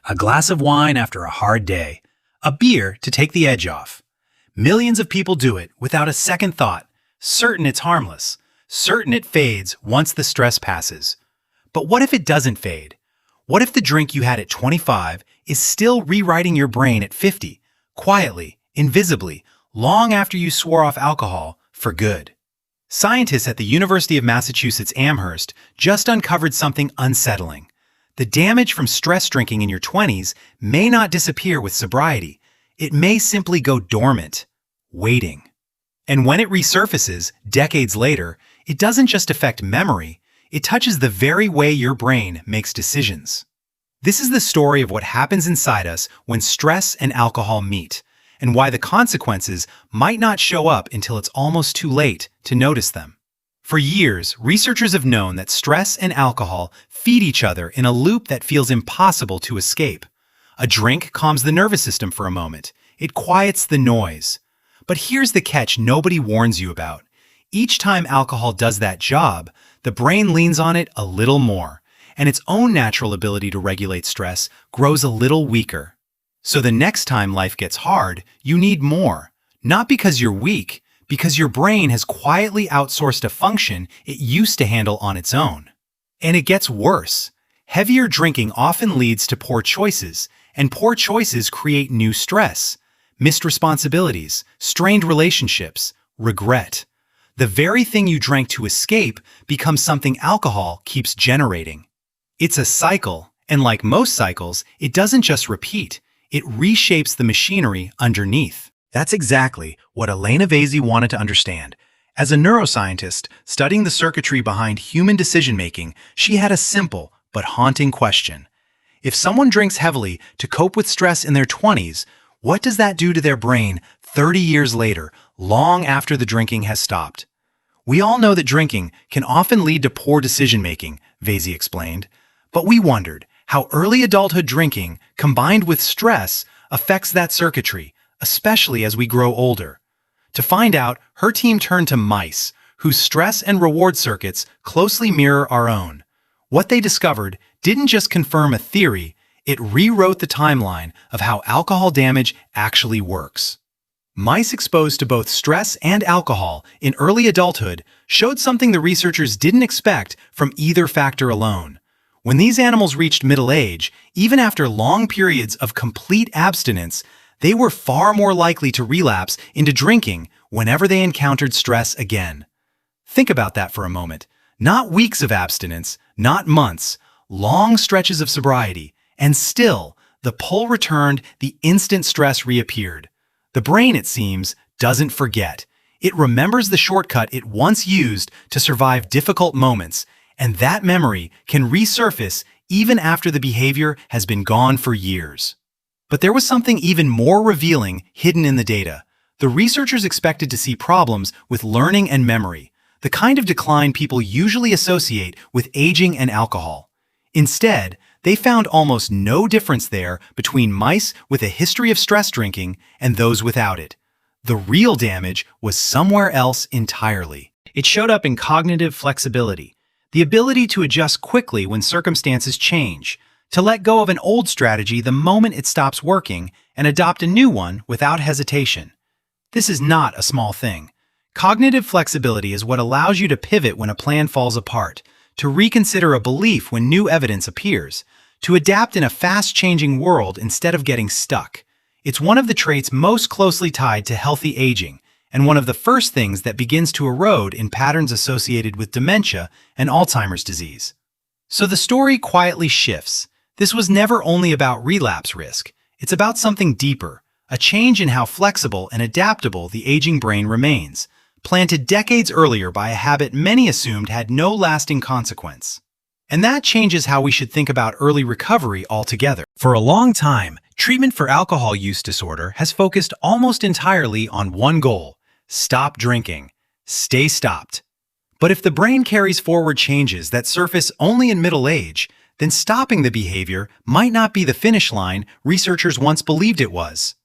a glass of wine after a hard day, a beer to take the edge off. Millions of people do it without a second thought, certain it's harmless, certain it fades once the stress passes. But what if it doesn't fade? What if the drink you had at 25 is still rewriting your brain at 50, quietly, invisibly, long after you swore off alcohol for good? Scientists at the University of Massachusetts Amherst just uncovered something unsettling. The damage from stress drinking in your 20s may not disappear with sobriety. It may simply go dormant, waiting. And when it resurfaces, decades later, it doesn't just affect memory, it touches the very way your brain makes decisions. This is the story of what happens inside us when stress and alcohol meet, and why the consequences might not show up until it's almost too late to notice them. For years, researchers have known that stress and alcohol feed each other in a loop that feels impossible to escape. A drink calms the nervous system for a moment. It quiets the noise. But here's the catch nobody warns you about. Each time alcohol does that job, the brain leans on it a little more, and its own natural ability to regulate stress grows a little weaker. So the next time life gets hard, you need more. Not because you're weak, because your brain has quietly outsourced a function it used to handle on its own. And it gets worse. Heavier drinking often leads to poor choices, and poor choices create new stress, missed responsibilities, strained relationships, regret. The very thing you drank to escape becomes something alcohol keeps generating. It's a cycle, and like most cycles, it doesn't just repeat, it reshapes the machinery underneath. That's exactly what Elena Vazey wanted to understand. As a neuroscientist studying the circuitry behind human decision-making, she had a simple but haunting question. If someone drinks heavily to cope with stress in their 20s, what does that do to their brain 30 years later, long after the drinking has stopped? We all know that drinking can often lead to poor decision-making, Vazey explained, but we wondered how early adulthood drinking, combined with stress, affects that circuitry, especially as we grow older. To find out, her team turned to mice, whose stress and reward circuits closely mirror our own. What they discovered didn't just confirm a theory, it rewrote the timeline of how alcohol damage actually works. Mice exposed to both stress and alcohol in early adulthood showed something the researchers didn't expect from either factor alone. When these animals reached middle age, even after long periods of complete abstinence, they were far more likely to relapse into drinking whenever they encountered stress again. Think about that for a moment. Not weeks of abstinence, not months, long stretches of sobriety, and still, the pull returned the instant stress reappeared. The brain, it seems, doesn't forget. It remembers the shortcut it once used to survive difficult moments, and that memory can resurface even after the behavior has been gone for years. But there was something even more revealing hidden in the data. The researchers expected to see problems with learning and memory, the kind of decline people usually associate with aging and alcohol. Instead, they found almost no difference there between mice with a history of stress drinking and those without it. The real damage was somewhere else entirely. It showed up in cognitive flexibility, the ability to adjust quickly when circumstances change, to let go of an old strategy the moment it stops working and adopt a new one without hesitation. This is not a small thing. Cognitive flexibility is what allows you to pivot when a plan falls apart, to reconsider a belief when new evidence appears, to adapt in a fast-changing world instead of getting stuck. It's one of the traits most closely tied to healthy aging, and one of the first things that begins to erode in patterns associated with dementia and Alzheimer's disease. So the story quietly shifts. This was never only about relapse risk. It's about something deeper, a change in how flexible and adaptable the aging brain remains, planted decades earlier by a habit many assumed had no lasting consequence. And that changes how we should think about early recovery altogether. For a long time, treatment for alcohol use disorder has focused almost entirely on one goal: stop drinking, stay stopped. But if the brain carries forward changes that surface only in middle age, then stopping the behavior might not be the finish line researchers once believed it was.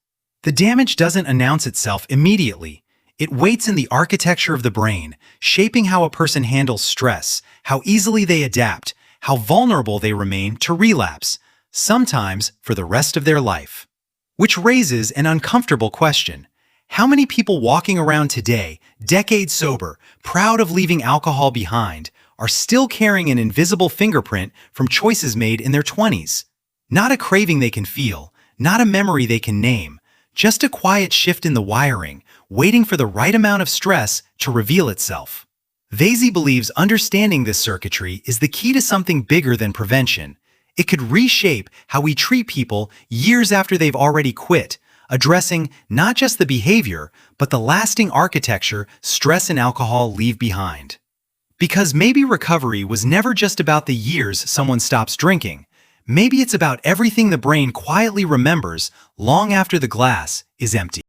The damage doesn't announce itself immediately. It waits in the architecture of the brain, shaping how a person handles stress, how easily they adapt, how vulnerable they remain to relapse. sometimes for the rest of their life. Which raises an uncomfortable question. How many people walking around today, decades sober, proud of leaving alcohol behind, are still carrying an invisible fingerprint from choices made in their 20s? Not a craving they can feel, not a memory they can name, just a quiet shift in the wiring, waiting for the right amount of stress to reveal itself. Vazey believes understanding this circuitry is the key to something bigger than prevention. It could reshape how we treat people years after they've already quit, addressing not just the behavior, but the lasting architecture stress and alcohol leave behind. Because maybe recovery was never just about the years someone stops drinking. Maybe it's about everything the brain quietly remembers long after the glass is empty.